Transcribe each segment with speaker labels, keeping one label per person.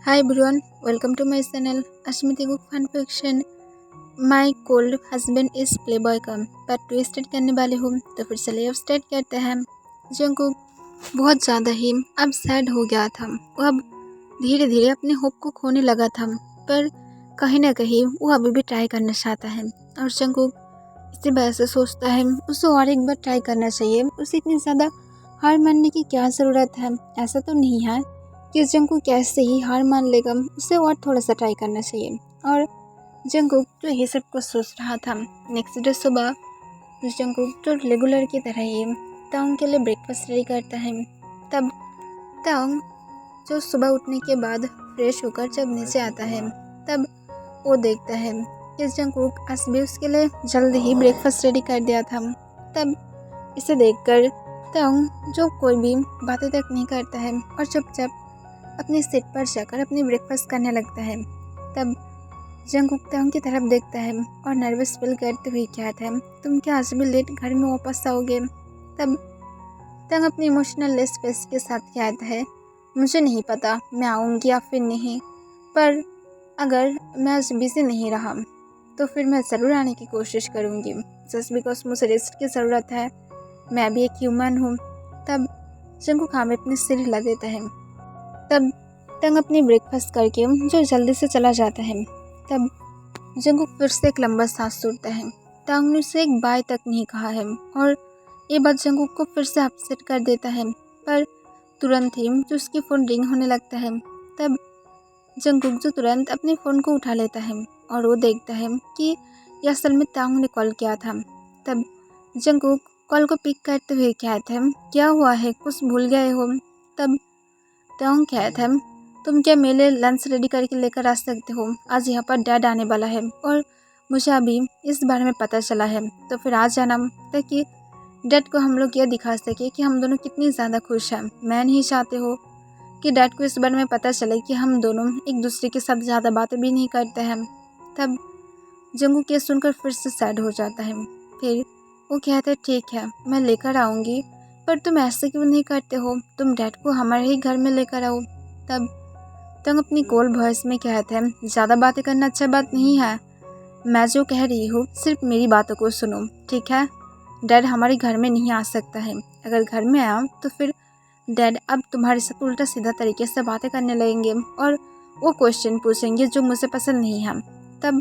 Speaker 1: Hi everyone, welcome to my channel Ashmiti Cook Fun Fiction। My cold husband is Playboy come part 2 start करने वाले हूँ, तो फिर चलिए अब स्टार्ट करते हैं। जंगकुक बहुत ज़्यादा ही अब सैड हो गया था। वो अब धीरे धीरे अपने होप को खोने लगा था, पर कहीं ना कहीं वो अभी भी ट्राई करना चाहता है। और जंगकुक इसी वजह से सोचता है उसे और एक बार ट्राई करना चाहिए। उसे इतनी ज़्यादा हार मानने की क्या ज़रूरत है। ऐसा तो नहीं है कि जंगकुक कैसे ही हार मान लेगा, उसे और थोड़ा सा ट्राई करना चाहिए। और जंगकुक जो ये सब कुछ सोच रहा था, नेक्स्ट डे सुबह जंगकुक जो रेगुलर की तरह ही तांग के लिए ब्रेकफास्ट रेडी करता है। तब तांग जो सुबह उठने के बाद फ्रेश होकर जब नीचे आता है, तब वो देखता है कि जंगकुक आज भी उसके लिए जल्द ही ब्रेकफास्ट रेडी कर दिया था। तब इसे देखकर तांग जो कोई भी बातें तक नहीं करता है और चुपचाप अपने सीट पर जाकर अपनी ब्रेकफास्ट करने लगता है। तब जंगकुक तांग की तरफ देखता है और नर्वस फील करते हुए कहता है, तुम क्या आज भी लेट घर में वापस आओगे। तब तांग अपनी इमोशनल स्पेस के साथ कहता है, मुझे नहीं पता मैं आऊँगी या फिर नहीं, पर अगर मैं आज बिजी नहीं रहा तो फिर मैं ज़रूर आने की कोशिश करूँगी, जस्ट बिकॉज मुझे रेस्ट की ज़रूरत है, मैं भी एक ह्यूमन हूँ। तब जंगकुक हाँ में अपनी सिर हिला देता है। तब तांग अपनी ब्रेकफास्ट करके जो जल्दी से चला जाता है। तब जंगकुक फिर से एक लंबा सांस छोड़ता है। तांग ने उसे एक बाय तक नहीं कहा है और ये बात जंगकुक को फिर से अपसेट कर देता है, पर तुरंत ही जो उसकी फ़ोन रिंग होने लगता है। तब जंगकुक जो तुरंत अपने फ़ोन को उठा लेता है और वो देखता है कि यह असल में तांग ने कॉल किया था। तब जंगकुक कॉल को पिक करते हुए कहता है, क्या हुआ है, कुछ भूल गए हो। तब तांग कहता है, तुम क्या मेरे लिए लंच रेडी करके लेकर आ सकते हो, आज यहाँ पर डैड आने वाला है और मुझे अभी इस बारे में पता चला है, तो फिर आ जाना ताकि डैड को हम लोग यह दिखा सके कि हम दोनों कितनी ज़्यादा खुश हैं। मैं नहीं चाहते हो कि डैड को इस बारे में पता चले कि हम दोनों एक दूसरे के साथ ज़्यादा बातें भी नहीं करते हैं। तब जंगकुक ये सुनकर फिर से सैड हो जाता है। फिर वो कहता है, ठीक है मैं लेकर आऊँगी, पर तुम ऐसे क्यों नहीं करते हो, तुम डैड को हमारे ही घर में लेकर आओ। तब तांग अपनी कोल्ड वॉइस में कहते हैं, ज़्यादा बातें करना अच्छा बात नहीं है, मैं जो कह रही हूँ सिर्फ मेरी बातों को सुनो, ठीक है। डैड हमारे घर में नहीं आ सकता है, अगर घर में आया तो फिर डैड अब तुम्हारे साथ उल्टा सीधा तरीके से बातें करने लगेंगे और वो क्वेश्चन पूछेंगे जो मुझे पसंद नहीं है। तब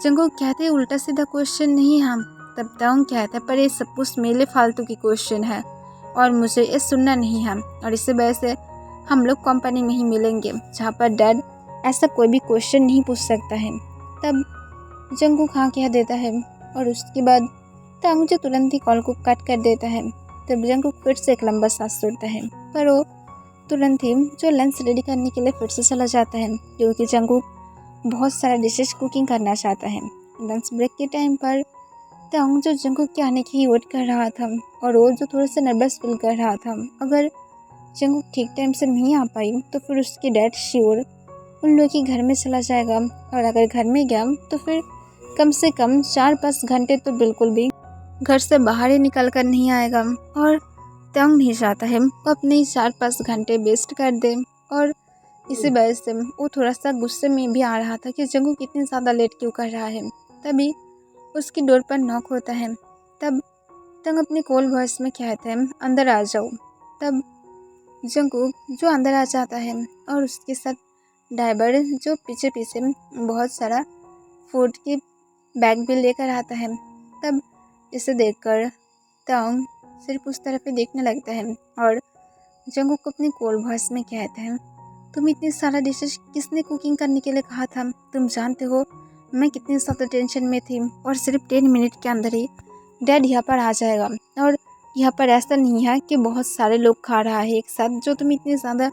Speaker 1: जंगकुक कहते हैं, उल्टा सीधा क्वेश्चन नहीं है। तब तांग कहता है, पर ये सब कुछ मेरे लिए फालतू की क्वेश्चन है और मुझे ये सुनना नहीं है, और इसी वजह से हम लोग कंपनी में ही मिलेंगे जहाँ पर डैड ऐसा कोई भी क्वेश्चन नहीं पूछ सकता है। तब जंगकुक हाँ कह देता है और उसके बाद तांग जो तुरंत ही कॉल को कट कर देता है। तब जंगकुक फिर से एक लंबा सांस छोड़ता है, पर वो तुरंत ही जो लंच रेडी करने के लिए फिर से चला जाता है, क्योंकि जंगकुक बहुत सारा डिशेस कुकिंग करना चाहता है। लंच ब्रेक के टाइम पर तांग जो जंगकुक के आने की वेट कर रहा था और वो जो थोड़ा सा नर्वस फील कर रहा था, अगर जंगकुक ठीक टाइम से नहीं आ पाई तो फिर उसकी डैड श्योर उन लोग के घर में चला जाएगा, और अगर घर में गया तो फिर कम से कम 4-5 घंटे तो बिल्कुल भी घर से बाहर ही निकल कर नहीं आएगा। और तांग नहीं चाहता है वो अपने 4-5 घंटे वेस्ट कर दे, और इसी वजह से वो थोड़ा सा गुस्से में भी आ रहा था कि जंगकुक कितनी ज़्यादा लेट क्यों कर रहा है। तभी उसकी डोर पर नॉक होता है। तब तांग अपनी कोल्ड वॉइस में कहते हैं, अंदर आ जाओ। तब जंगकुक जो अंदर आ जाता है और उसके साथ ड्राइवर जो पीछे पीछे बहुत सारा फूड की बैग भी लेकर आता है। तब इसे देखकर तांग सिर्फ उस तरफ ही देखने लगता है और जंगकुक को अपनी कोल्ड वॉइस में कहता है, तुम इतनी सारा डिशेस किसने कुकिंग करने के लिए कहा था, तुम जानते हो मैं कितनी ज़्यादा टेंशन में थी, और सिर्फ 10 मिनट के अंदर ही डैड यहाँ पर आ जाएगा, और यहाँ पर ऐसा नहीं है कि बहुत सारे लोग खा रहा है एक साथ, जो तुम इतनी ज़्यादा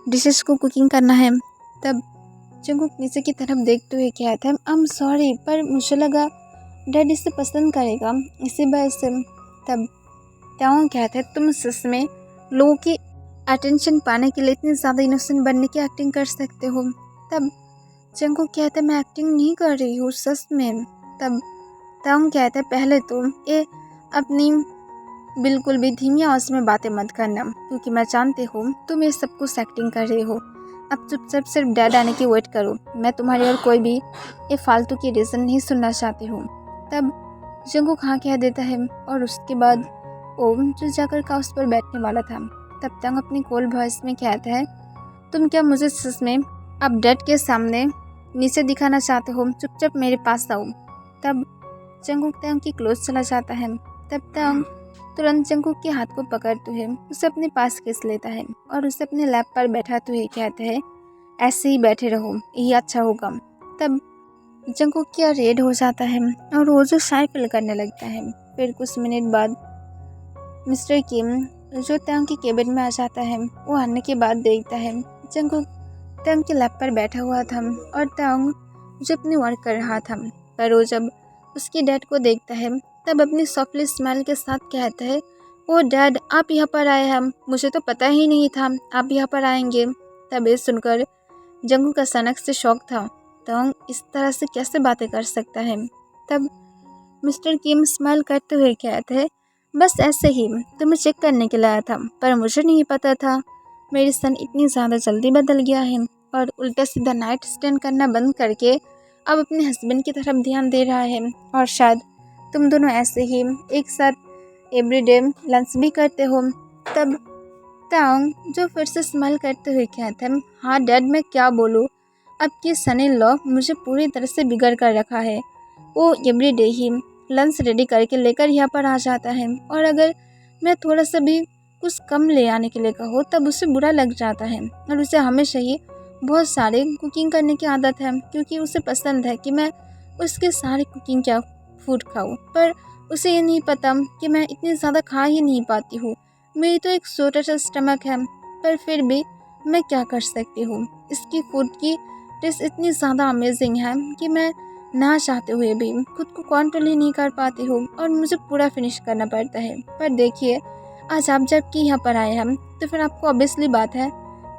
Speaker 1: डिशेस को कुकिंग करना है। तब जंगकुक नीचे की तरफ देखते हुए कहता है, आई एम सॉरी, पर मुझे लगा डैड इसे पसंद करेगा, इसी वजह से। तब तांग कहता है, तुम सच में लोगों की अटेंशन पाने के लिए इतनी ज़्यादा इनोसेंट बनने की एक्टिंग कर सकते हो। तब जंगकुक कहता है, मैं एक्टिंग नहीं कर रही हूँ सच में। तब तांग कहता है, पहले तो ये अपनी बिल्कुल भी धीमी आवाज़ में बातें मत करना, क्योंकि मैं जानती हूँ तुम ये सब कुछ एक्टिंग कर रही हो। अब चुपचाप सिर्फ डैड आने की वेट करो। मैं तुम्हारी और कोई भी ये फालतू की रीज़न नहीं सुनना चाहती हूँ। तब जंगकुक हाँ कह देता है और उसके बाद ओम जो जाकर काउच पर बैठने वाला था, तब तक अपनी कोल्ड वॉइस में कहता है, तुम क्या मुझे सच में अब डैड के सामने नीचे दिखाना चाहते हो? चुपचाप मेरे पास आओ। तब जंगकुक तंग की क्लोज चला जाता है। तब तंग तुरंत जंगकुक के हाथ को पकड़ते हुए उसे अपने पास खींच लेता है और उसे अपने लैप पर बैठाते हुए कहता है, ऐसे ही बैठे रहो, यही अच्छा होगा। तब जंगकुक क्या रेड हो जाता है और वो जो शाय फील करने लगता है। फिर कुछ मिनट बाद मिस्टर किम जो तंग के केबिन में आ जाता है, वो आने के बाद देखता है जंगकुक तंग के लैप पर बैठा हुआ था और तंग जो अपनी वर्क कर रहा था। पर वो जब उसके डैड को देखता है तब अपनी सॉफ्टली स्माइल के साथ कहता है, ओ डैड, आप यहाँ पर आए हैं, मुझे तो पता ही नहीं था आप यहाँ पर आएंगे। तब ये सुनकर जंगकुक अचानक से शॉक था, तंग इस तरह से कैसे बातें कर सकता है। तब मिस्टर किम स्माइल करते हुए कहते हैं, बस ऐसे ही तुम्हें चेक करने के लिए आया था, पर मुझे नहीं पता था मेरी सन इतनी ज़्यादा जल्दी बदल गया है और उल्टा सीधा नाइट स्टैंड करना बंद करके अब अपने हस्बैंड की तरफ ध्यान दे रहा है और शायद तुम दोनों ऐसे ही एक साथ एवरीडे लंच भी करते हो। तब तांग जो फिर से स्माइल करते हुए कहते हैं, हाँ डैड, मैं क्या बोलूँ, अब की सन इन लॉ मुझे पूरी तरह से बिगड़ कर रखा है। वो एवरीडे ही लंच रेडी करके लेकर यहाँ पर आ जाता है और अगर मैं थोड़ा सा भी कुछ कम ले आने के लिए कहो तब उसे बुरा लग जाता है और उसे हमेशा ही बहुत सारे कुकिंग करने की आदत है, क्योंकि उसे पसंद है कि मैं उसके सारे कुकिंग क्या फूड खाऊं। पर उसे ये नहीं पता कि मैं इतनी ज़्यादा खा ही नहीं पाती हूँ। मेरी तो एक छोटा सा स्टमक है, पर फिर भी मैं क्या कर सकती हूँ। इसकी फूड की टेस्ट इतनी ज़्यादा अमेजिंग है कि मैं ना चाहते हुए भी खुद को कंट्रोल ही नहीं कर पाती हूँ और मुझे पूरा फिनिश करना पड़ता है। पर देखिए, आज आप जबकि यहाँ पर आए हैं तो फिर आपको ऑब्वियसली बात है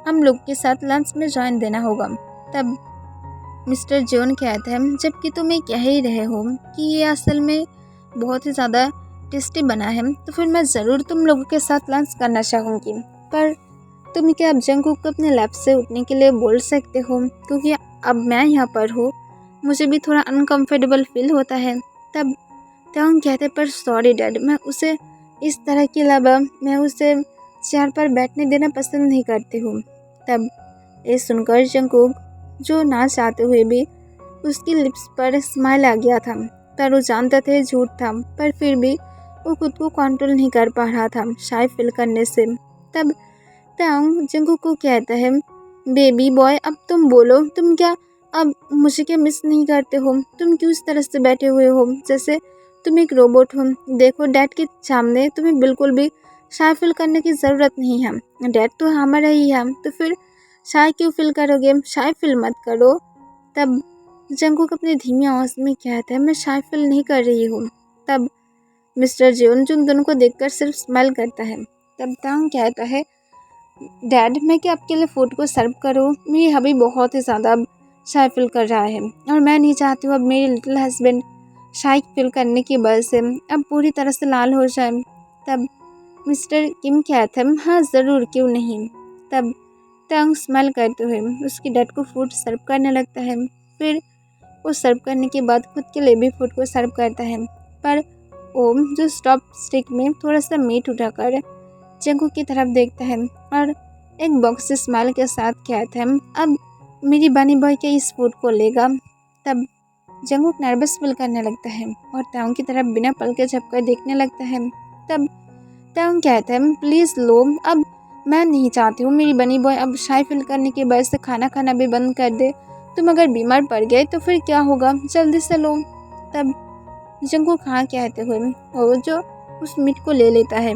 Speaker 1: हम लोग के साथ लंच में ज्वाइन देना होगा। तब मिस्टर जॉन कहते हैं, जबकि तुम ये कह ही रहे हो कि ये असल में बहुत ही ज़्यादा टेस्टी बना है, तो फिर मैं ज़रूर तुम लोगों के साथ लंच करना चाहूँगी। पर तुम क्या अब जंगकुक को अपने लैब से उठने के लिए बोल सकते हो, क्योंकि अब मैं यहाँ पर हूँ, मुझे भी थोड़ा अनकम्फर्टेबल फील होता है। तब तंग कहते, पर सॉरी डैड, मैं उसे इस तरह के अलावा मैं उसे चेयर पर बैठने देना पसंद नहीं करती हूँ। तब ये सुनकर जंगकुक जो ना चाहते हुए भी उसकी लिप्स पर स्माइल आ गया था, पर वो जानता था झूठ था, पर फिर भी वो खुद को कंट्रोल नहीं कर पा रहा था शाय फील करने से। तब तंग जंगकुक को कहता है, बेबी बॉय, अब तुम बोलो, तुम क्या अब मुझे क्या मिस नहीं करते हो? तुम क्यों इस तरह से बैठे हुए हो जैसे तुम एक रोबोट हो? देखो, डैड के सामने तुम्हें बिल्कुल भी शाय फील करने की ज़रूरत नहीं है। डैड तो हमारा ही है, तो फिर शाय क्यों फील करोगे? शाय फील मत करो। तब जंगकुक अपनी धीमी आवाज़ में कहता है, मैं शाय फील नहीं कर रही हूँ। तब मिस्टर जियोन जो उन दोनों को देखकर सिर्फ स्माइल करता है। तब तांग कहता है, डैड, मैं क्या आपके लिए फूड को सर्व करूँ? मेरी हबी बहुत ही ज़्यादा अब शाय फील कर रहा है और मैं नहीं चाहती हूँ अब मेरे लिटिल हस्बैंड शाय फील करने की वजह से अब पूरी तरह से लाल हो जाए। तब मिस्टर किम कहते हैं, हाँ ज़रूर, क्यों नहीं। तब तंग स्माइल करते हुए उसके डैड को फूड सर्व करने लगता है। फिर वो सर्व करने के बाद खुद के लिए भी फूड को सर्व करता है, पर ओम जो स्टॉप स्टिक में थोड़ा सा मीट उठाकर जंगकुक की तरफ देखता है और एक बॉक्स से स्माइल के साथ कहता है, अब मेरी बनी बॉय के इस फूड को लेगा। तब जंगकुक नर्वस फील करने लगता है और तांग की तरफ बिना पल के झपकर देखने लगता है। तब तांग कहता है, प्लीज़ लो, अब मैं नहीं चाहती हूँ मेरी बनी बॉय अब शाय फील करने की वजह से खाना खाना भी बंद कर दे। तुम अगर बीमार पड़ गए तो फिर क्या होगा? जल्दी से लो। तब जंगकुक हाँ कहते हुए वो जो उस मीट को ले लेता है।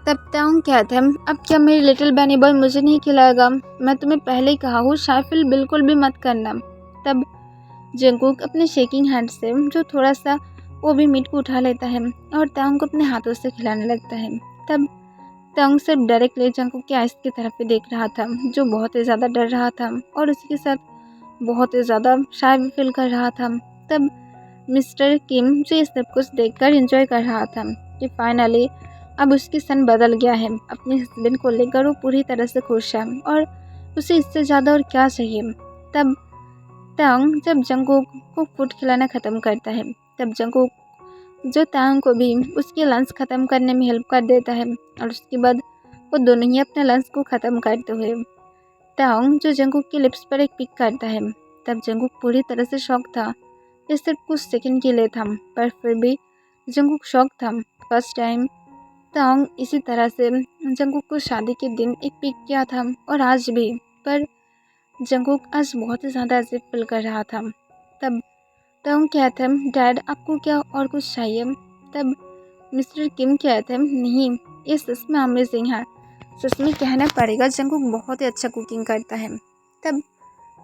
Speaker 1: तब तांग कहता है, अब क्या मेरी लिटिल बनी बॉय मुझे नहीं खिलाएगा? मैं तुम्हें पहले ही कहा हूँ शाय फील बिल्कुल भी मत करना। तब जंगकुक अपने शेकिंग हैंड से जो थोड़ा सा वो भी मीट को उठा लेता है और तांग को अपने हाथों से खिलाने लगता है। तब तांग सिर्फ डायरेक्टली जंगकुक के आइस की तरफ भी देख रहा था, जो बहुत ही ज़्यादा डर रहा था और उसके साथ बहुत ही ज़्यादा शाय भी फील कर रहा था। तब मिस्टर किम जो ये सब कुछ देखकर एंजॉय कर रहा था कि फाइनली अब उसकी सन बदल गया है, अपने हस्बैंड को लेकर वो पूरी तरह से खुश है और उसे इससे ज़्यादा और क्या चाहिए। तब तांग जब जंगकुक को फूड खिलाना ख़त्म करता है, तब जंगकुक जो तांग को भी उसके लंच ख़त्म करने में हेल्प कर देता है और उसके बाद वो दोनों ही अपने लंच को ख़त्म करते हुए तांग जो जंगकुक के लिप्स पर एक पिक करता है। तब जंगकुक पूरी तरह से शॉक था। ये सिर्फ कुछ सेकंड के लिए था, पर फिर भी जंगकुक शॉक था। फर्स्ट टाइम तांग इसी तरह से जंगकुक को शादी के दिन एक पिक किया था और आज भी, पर जंगकुक आज बहुत ही ज़्यादा अजीब फील कर रहा था। तब तांग कहते हैं, डैड आपको क्या और कुछ चाहिए। तब मिस्टर किम कहते हैं, नहीं ये सच में अमेजिंग है, सच में कहना पड़ेगा जंगकुक बहुत ही अच्छा कुकिंग करता है। तब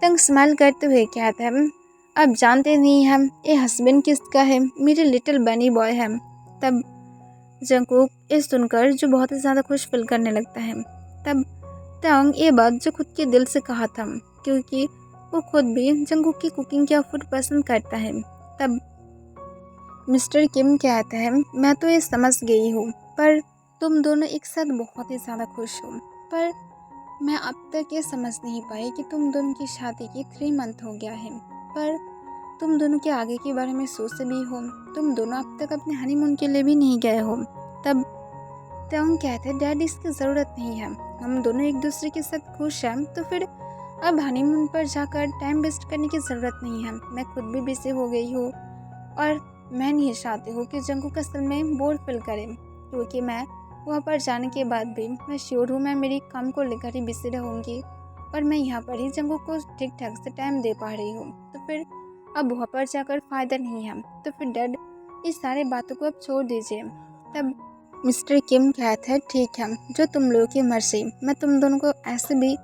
Speaker 1: तंग स्माइल करते हुए कहता है, आप जानते नहीं हैं ये हस्बैंड किसका है, मेरे लिटिल बनी बॉय है। तब जंगकुक ये सुनकर जो बहुत ही ज़्यादा खुश फील करने लगता है। तब तांग ये बात जो खुद के दिल से कहा था, क्योंकि वो खुद भी जंगकुक की कुकिंग या फूड पसंद करता है। तब मिस्टर किम कहते हैं, मैं तो ये समझ गई हूँ, पर तुम दोनों एक साथ बहुत ही ज़्यादा खुश हो, पर मैं अब तक ये समझ नहीं पाई कि तुम दोनों की शादी की 3 मंथ हो गया है, पर तुम दोनों के आगे के बारे में सोचते भी हो। तुम दोनों अब तक अपने हनीमून के लिए भी नहीं गए हो। तब तांग कहते हैं, डैड इसकी ज़रूरत नहीं है, हम दोनों एक दूसरे के साथ खुश हैं, तो फिर अब हनीमून पर जाकर टाइम वेस्ट करने की ज़रूरत नहीं है। मैं खुद भी बिजी हो गई हूँ और मैं नहीं चाहती हूँ कि जंगकुक असल में बोर फील करे, क्योंकि मैं वहाँ पर जाने के बाद भी मैं श्योर हूँ मैं मेरी काम को लेकर ही बिजी रहूँगी और मैं यहाँ पर ही जंगकुक को ठीक ठाक से टाइम दे पा रही हूँ, तो फिर अब वहाँ पर जाकर फ़ायदा नहीं है। तो फिर डैड इस सारे बातों को अब छोड़ दीजिए। तब मिस्टर किम कहते हैं, ठीक है जो तुम लोगों की मर्जी, मैं तुम दोनों को ऐसे भी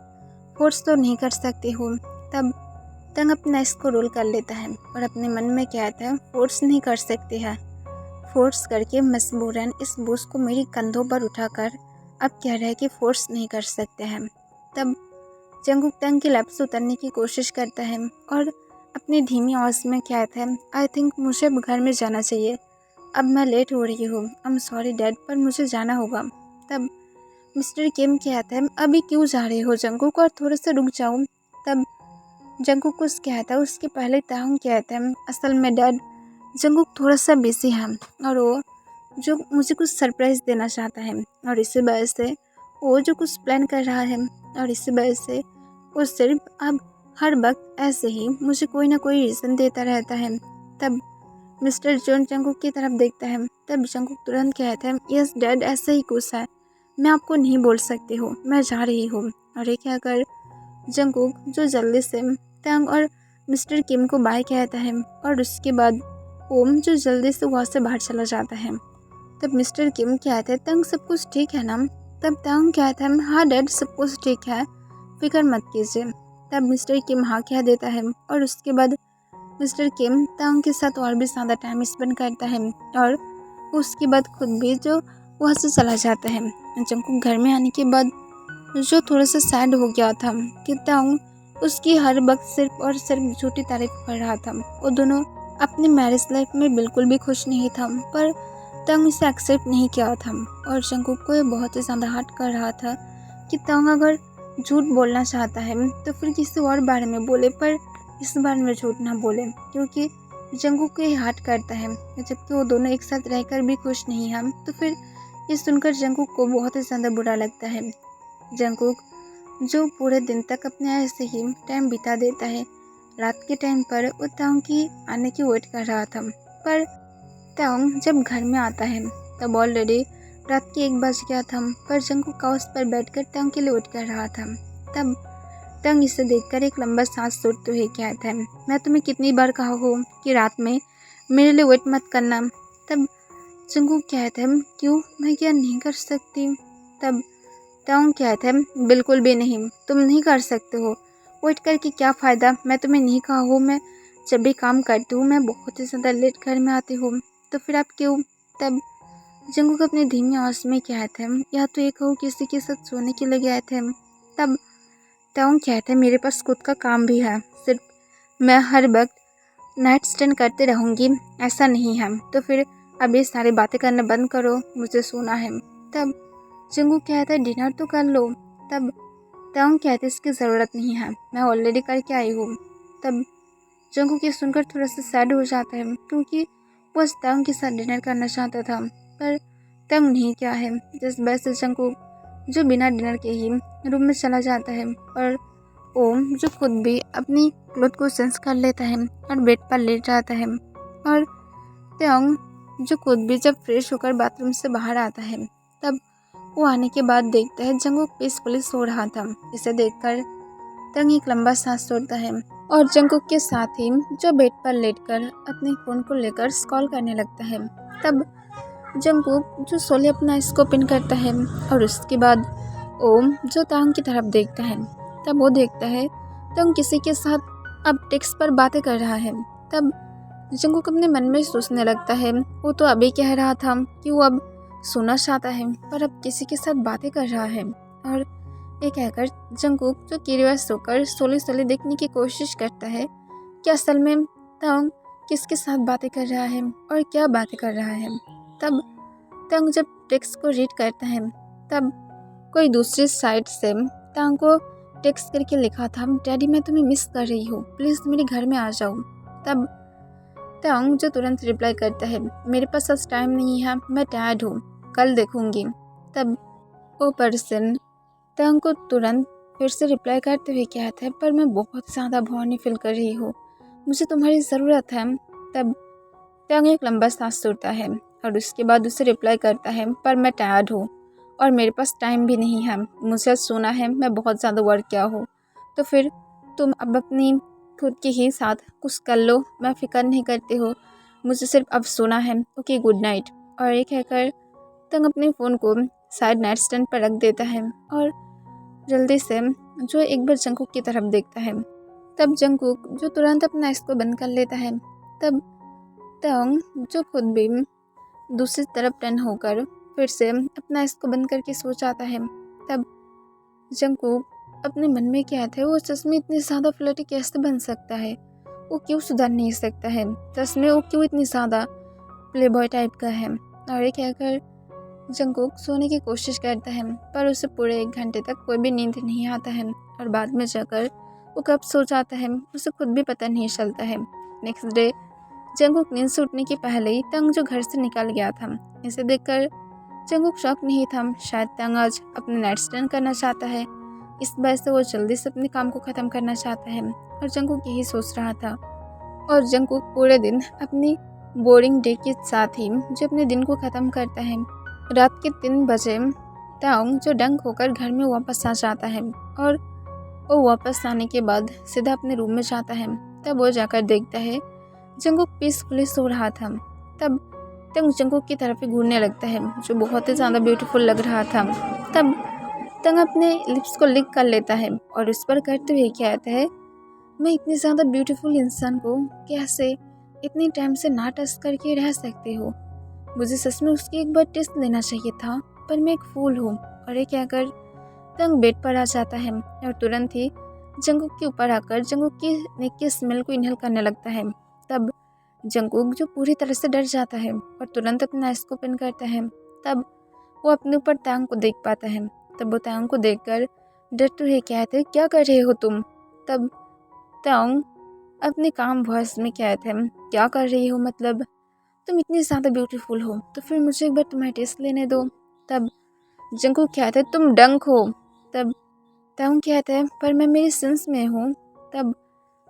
Speaker 1: फोर्स तो नहीं कर सकती हूँ। तब तंग अपना इसको रोल कर लेता है और अपने मन में कहता है, फोर्स नहीं कर सकते हैं, फोर्स करके मजबूरन इस बोझ को मेरी कंधों पर उठाकर अब कह रहा है कि फोर्स नहीं कर सकते हैं। तब जंगकुक तंग की लैब से उतरने की कोशिश करता है और अपनी धीमी आवाज़ में कहता है, आई थिंक मुझे अब घर में जाना चाहिए, अब मैं लेट हो रही हूँ, आई एम सॉरी डैड, पर मुझे जाना होगा। तब मिस्टर किम कहता है, अभी क्यों जा रहे हो जंगकुक, और थोड़ा सा रुक जाओ। तब जंगकुक कुछ कहता है, उसके पहले तांग कहता है, असल में डैड जंगकुक थोड़ा सा बिजी है और वो जो मुझे कुछ सरप्राइज़ देना चाहता है और इसी वजह से वो जो कुछ प्लान कर रहा है और इसी वजह से वो सिर्फ अब हर वक्त ऐसे ही मुझे कोई ना कोई रीज़न देता रहता है। तब मिस्टर जॉन जंगकुक की तरफ देखता है। तब जंगकुक तुरंत कहता है, यस डैड ऐसा ही कुछ है, मैं आपको नहीं बोल सकती हूँ, मैं जा रही हूँ। और ये कहकर जंगकुक जो जल्दी से तंग और मिस्टर किम को बाय कहता है और उसके बाद ओम जो जल्दी से वहाँ से बाहर चला जाता है। तब मिस्टर किम कहते हैं, तंग सब कुछ ठीक है ना। तब तंग कहता है, हाँ डैड सब कुछ ठीक है, फिक्र मत कीजिए। तब मिस्टर किम हाँ कह देता है और उसके बाद मिस्टर किम तंग के साथ और भी ज़्यादा टाइम स्पेंड करता है और उसके बाद खुद भी जो वहाँ से चला जाता है। जंगकुक घर में आने के बाद जो थोड़ा सा सैड हो गया था कि तंग उसकी हर वक्त सिर्फ और सिर्फ झूठी तारीफ कर रहा था। वो दोनों अपनी मैरिज लाइफ में बिल्कुल भी खुश नहीं था, पर तंग इसे एक्सेप्ट नहीं किया था और जंगकुक को ये बहुत ही ज़्यादा हर्ट कर रहा था कि तंग अगर झूठ बोलना चाहता है तो फिर किसी और बारे में बोले, पर इस बारे में झूठ ना बोले, क्योंकि जंगकुक को ये हर्ट करता है। जबकि वो दोनों एक साथ रहकर भी खुश नहीं हैं, तो फिर ये सुनकर जंगकुक को बहुत ही ज़्यादा बुरा लगता है। जंगकुक जो पूरे दिन तक अपने ऐसे ही टाइम बिता देता है, रात के टाइम पर वो तांग की आने की वेट कर रहा था, पर तांग जब घर में आता है तब ऑलरेडी रात के 1 बज गया था, पर जंगकुक काउच पर बैठकर तांग के लिए वेट कर रहा था। तब तांग इसे देखकर एक लंबा सांस छोड़ते हुए कहता है, मैं तुम्हें कितनी बार कहा हूँ कि रात में मेरे लिए वेट मत करना। तब जंगकुक कहता है, क्यों, मैं क्या नहीं कर सकती। तब तांग कहता है, बिल्कुल भी नहीं, तुम नहीं कर सकते हो, वेट करके क्या फ़ायदा, मैं तुम्हें नहीं कहा हूँ मैं जब भी काम करती हूँ मैं बहुत ही ज़्यादा लेट घर में आती हूँ, तो फिर आप क्यों। तब जंगकुक अपनी धीमी आवाज़ में कहते हैं, या तो एक हो किसी के साथ सोने के लिए गए थे। तब तांग कहते हैं, मेरे पास खुद का काम भी है, सिर्फ मैं हर वक्त नाइट स्टैंड करते रहूँगी ऐसा नहीं है, तो फिर अब ये सारी बातें करना बंद करो, मुझे सोना है। तब जंगकुक कहता है, डिनर तो कर लो। तब तंग कहते इसकी ज़रूरत नहीं है, मैं ऑलरेडी करके आई हूँ। तब जंगकुक ये सुनकर थोड़ा सा सैड हो जाता है क्योंकि वो तंग के साथ डिनर करना चाहता था, पर तंग नहीं क्या है। जिस वजह से जंगकुक जो बिना डिनर के ही रूम में चला जाता है और ओम जो खुद भी अपनी क्लोथ को चेंज कर लेता है और बेड पर लेट जाता है। और त्योंग जो खुद भी जब फ्रेश होकर बाथरूम से बाहर आता है तब वो आने के बाद देखता है जंगकुक पीसफुली सो रहा था। इसे देखकर त्योंग एक लंबा सांस छोड़ता है और जंगकुक के साथ ही जो बेड पर लेटकर अपने फोन को लेकर स्क्रॉल करने लगता है। तब जंगकुक जो सोले अपना आइज ओपन करता है और उसके बाद ओम जो तांग की तरफ देखता है। तब वो देखता है तांग किसी के साथ अब टेक्स्ट पर बातें कर रहा है। तब जंगकुक अपने मन में सोचने लगता है वो तो अभी कह रहा था कि वो अब सोना चाहता है पर अब किसी के साथ बातें कर रहा है। और ये कहकर जंगकुक जो क्यूरियस होकर सोले सोले देखने की कोशिश करता है कि असल में तांग किसके साथ बातें कर रहा है और क्या बातें कर रहा है। तब तांग जब टेक्स्ट को रीड करता है तब कोई दूसरी साइड से तांग को टेक्स्ट करके लिखा था, डैडी मैं तुम्हें मिस कर रही हूँ, प्लीज़ मेरे घर में आ जाओ। तब तांग जो तुरंत रिप्लाई करता है, मेरे पास आज टाइम नहीं है, मैं टायर्ड हूँ, कल देखूँगी। तब वो पर्सन तांग को तुरंत फिर से रिप्लाई करते हुए कहता है, पर मैं बहुत ज़्यादा बोरिंग फील कर रही हूँ, मुझे तुम्हारी ज़रूरत है। तब तांग एक लंबा सांस छोड़ता है और उसके बाद उसे रिप्लाई करता है, पर मैं टायर्ड हूँ और मेरे पास टाइम भी नहीं है, मुझे सोना है, मैं बहुत ज़्यादा वर्क किया हूँ, तो फिर तुम अब अपनी खुद के ही साथ कुछ कर लो, मैं फिक्र नहीं करती हो, मुझे सिर्फ अब सोना है, ओके गुड नाइट। और ये कहकर तंग अपने फ़ोन को साइड नाइट स्टैंड पर रख देता है और जल्दी से जो एक बार जंगकुक की तरफ देखता है। तब जंगकुक जो तुरंत अपना आइज को बंद कर लेता है। तब तंग जो खुद भी दूसरी तरफ टर्न होकर फिर से अपना आइज को बंद करके सो जाता है। तब जंगकुक अपने मन में क्या था, वो सच में इतने ज़्यादा फ्लर्टी कैसे बन सकता है, वो क्यों सुधर नहीं सकता है, सच में वो क्यों इतनी ज़्यादा प्ले बॉय टाइप का है। और ये कहकर जंगकुक सोने की कोशिश करता है पर उसे पूरे 1 घंटे तक कोई भी नींद नहीं आता है और बाद में जाकर वो कब सो जाता है उसे खुद भी पता नहीं चलता है। नेक्स्ट डे जंगकुक नींद से उठने के पहले ही तंग जो घर से निकल गया था। इसे देखकर जंगकुक शॉक नहीं था, शायद तंग आज अपने नाइट स्टैंड करना चाहता है, इस वजह से वो जल्दी से अपने काम को ख़त्म करना चाहता है और जंगकुक यही सोच रहा था। और जंगकुक पूरे दिन अपनी बोरिंग डे के साथ ही जो अपने दिन को ख़त्म करता है। रात के 3 बजे तांग जो डंक होकर घर में वापस आ जाता है और वो वापस आने के बाद सीधा अपने रूम में जाता है। तब वो जाकर देखता है जंगकुक पीसफुली सो रहा था। तब तंग जंगकुक की तरफ ही घूरने लगता है जो बहुत ही ज़्यादा ब्यूटीफुल लग रहा था। तब तंग अपने लिप्स को लिक कर लेता है और उस पर करते हुए कहता है, मैं इतनी ज़्यादा ब्यूटीफुल इंसान को कैसे इतनी टाइम से ना टच करके रह सकते हो, मुझे सच में उसकी एक बार टेस्ट लेना चाहिए था, पर मैं एक फूल हूँ। और ये कहकर तंग बेड पर आ जाता है और तुरंत ही जंगकुक के ऊपर आकर जंगकुक की नेक की स्मेल को इनहेल करने लगता है। तब जंगकुक जो पूरी तरह से डर जाता है और तुरंत अपना आइज को ओपन करता है। तब वो अपने ऊपर तांग को देख पाता है। तब वो तांग को देखकर डरते हुए कहते हैं, क्या कर रहे हो तुम। तब तांग अपने काम वॉइस में कहते हैं, क्या कर रही हो मतलब, तुम इतनी ज़्यादा ब्यूटीफुल हो तो फिर मुझे एक बार तुम्हारा टेस्ट लेने दो। तब जंगकुक कहते हैं, तुम डंक हो। तब तांग कहते हैं, पर मैं मेरी सेंस में हूँ। तब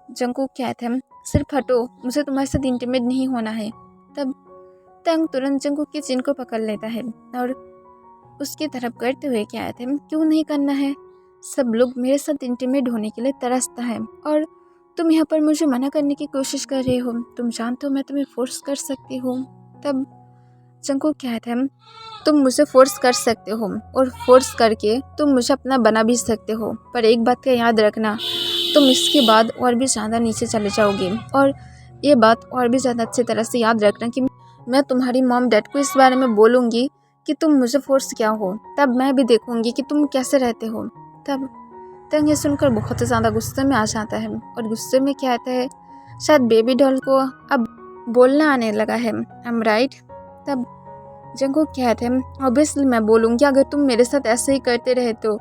Speaker 1: जंगकुक कहते हैं, सिर्फ हटो, मुझे तुम्हारे साथ इंटीमेट नहीं होना है। तब तांग तुरंत जंगकुक की चिन को पकड़ लेता है और उसकी तरफ करते हुए कहते हैं, क्यों नहीं करना है, सब लोग मेरे साथ इंटीमेट होने के लिए तरसता है और तुम यहाँ पर मुझे मना करने की कोशिश कर रहे हो, तुम जानते हो मैं तुम्हें फोर्स कर सकती हूँ। तब जंगकुक कहते हैं, तुम मुझे फोर्स कर सकते हो और फोर्स करके तुम मुझे अपना बना भी सकते हो, पर एक बात का याद रखना, तुम इसके बाद और भी ज़्यादा नीचे चले जाओगे और ये बात और भी ज़्यादा अच्छी तरह से याद रखना कि मैं तुम्हारी मॉम डैड को इस बारे में बोलूँगी कि तुम मुझे फोर्स किया हो, तब मैं भी देखूँगी कि तुम कैसे रहते हो। तब तंग ये सुनकर बहुत ज़्यादा गुस्से में आ जाता है और गुस्से में कहता है, शायद बेबी डॉल को अब बोलना आने लगा है, आई एम राइट। तब जंगकुक कहते हैं, ऑब्वियसली मैं बोलूँगी, अगर तुम मेरे साथ ऐसे ही करते रहे तो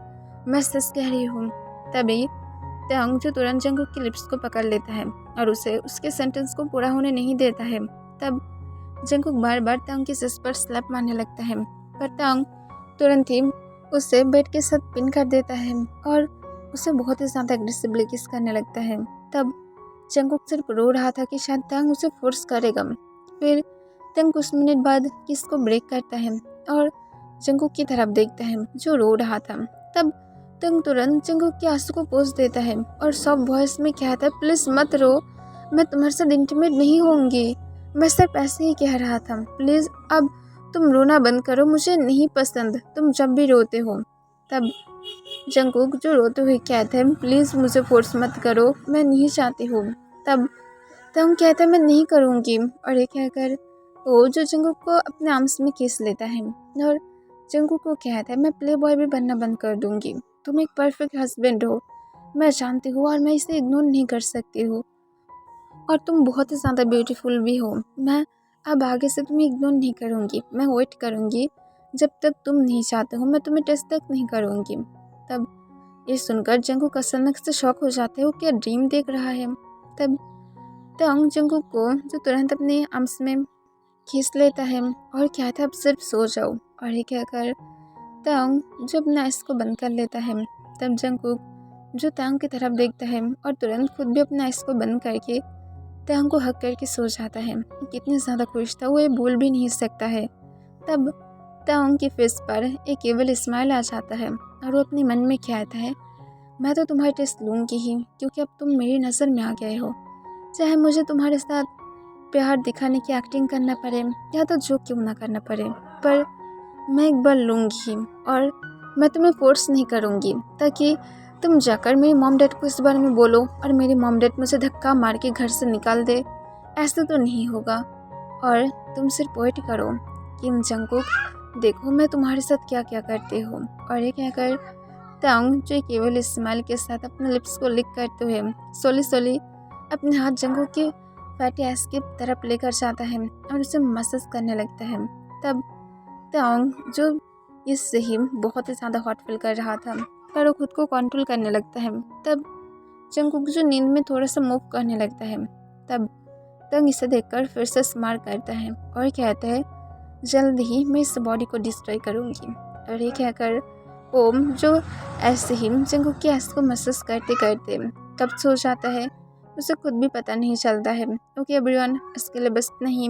Speaker 1: मैं सच कह रही हूँ। तभी तंग जो तुरंत जंगकुक की लिप्स को पकड़ लेता है और उसे उसके सेंटेंस को पूरा होने नहीं देता है। तब जंगकुक बार बार तंग की सिर पर स्लैप मारने लगता है, पर तंग तुरंत ही उसे बेड के साथ पिन कर देता है और उसे बहुत ही ज़्यादा एग्रेसिवली किस करने लगता है। तब जंगकुक सिर्फ रो रहा था कि शायद तंग उसे फोर्स करेगा। फिर तंग कुछ मिनट बाद किस को ब्रेक करता है और जंगकुक की तरफ देखता है जो रो रहा था। तब तंग तुरंत जंगकुक के आंसू को पोंछ देता है और सॉफ्ट वॉइस में कहता है, प्लीज़ मत रो, मैं तुम्हारे साथ इंटीमेट नहीं होंगी, मैं सिर्फ ऐसे ही कह रहा था, प्लीज़ अब तुम रोना बंद करो, मुझे नहीं पसंद तुम जब भी रोते हो। तब जंगकुक जो रोते हुए कहते हैं, प्लीज़ मुझे फोर्स मत करो, मैं नहीं चाहती हूँ। तब तंग कहता है, मैं नहीं करूँगी, और ये कहकर वो जो जंगकुक को अपने आर्म्स में किस लेता है और जंगकुक को कहता है, मैं प्ले बॉय भी बनना बंद कर दूँगी, तुम एक परफेक्ट हस्बैंड हो, मैं जानती हूँ और मैं इसे इग्नोर नहीं कर सकती हूँ, और तुम बहुत ही ज़्यादा ब्यूटीफुल भी हो। मैं अब आगे से तुम्हें इग्नोर नहीं करूँगी, मैं वेट करूँगी जब तक तुम नहीं चाहते हो, मैं तुम्हें टच तक नहीं करूँगी। तब ये सुनकर जंगकुक अचानक से शॉक हो जाते हो, क्या ड्रीम देख रहा है। तब तंग जंगकुक को जो तुरंत अपने आर्म्स में खींच लेता है और कहता है, अब सिर्फ सो जाओ, और ये कहकर तंग जो अपना आइस को बंद कर लेता है। तब जंगकुक जो तंग की तरफ देखता है और तुरंत खुद भी अपना आइस को बंद करके तंग को हक करके सो जाता है। कितनी ज़्यादा खुश था वो, ये बोल भी नहीं सकता है। तब तंग की फेस पर एक केवल स्माइल आ जाता है और वो अपने मन में कहता है, मैं तो तुम्हारी टेस्ट लूँगी ही, क्योंकि अब तुम मेरी नज़र में आ गए हो, चाहे मुझे तुम्हारे साथ प्यार दिखाने की एक्टिंग करना पड़े या तो जो क्यों ना करना पड़े, पर मैं एक बार लूँगी और मैं तुम्हें फोर्स नहीं करूँगी ताकि तुम जाकर मेरी मॉम डैड को इस बारे में बोलो और मेरी मॉम डैड मुझे धक्का मार के घर से निकाल दे, ऐसा तो नहीं होगा, और तुम सिर्फ वेट करो किम जंगकुक, देखो मैं तुम्हारे साथ क्या क्या करती हूँ। और ये कहकर तंग जो केवल स्माइल के साथ अपने लिप्स को लिक करते हुए सोली सोली अपने हाथ जंगकुक के फैटी एस की तरफ लेकर जाता है और उसे मसाज करने लगता है। तब तंग जो इससे ही बहुत ही ज़्यादा हॉट फील कर रहा था, पर वो खुद को कंट्रोल करने लगता है। तब जंगकुक जो नींद में थोड़ा सा मूव करने लगता है। तब तंग इसे देखकर फिर से स्मार्ट करता है और कहता है, जल्द ही मैं इस बॉडी को डिस्ट्रॉय करूँगी। और ये कहकर ओम जो ऐसे ही जंगकुक की ऐस को मसाज करते करते तब सो जाता है। उसे खुद भी पता नहीं चलता है, क्योंकि एवरीवन इसके लिए बस नहीं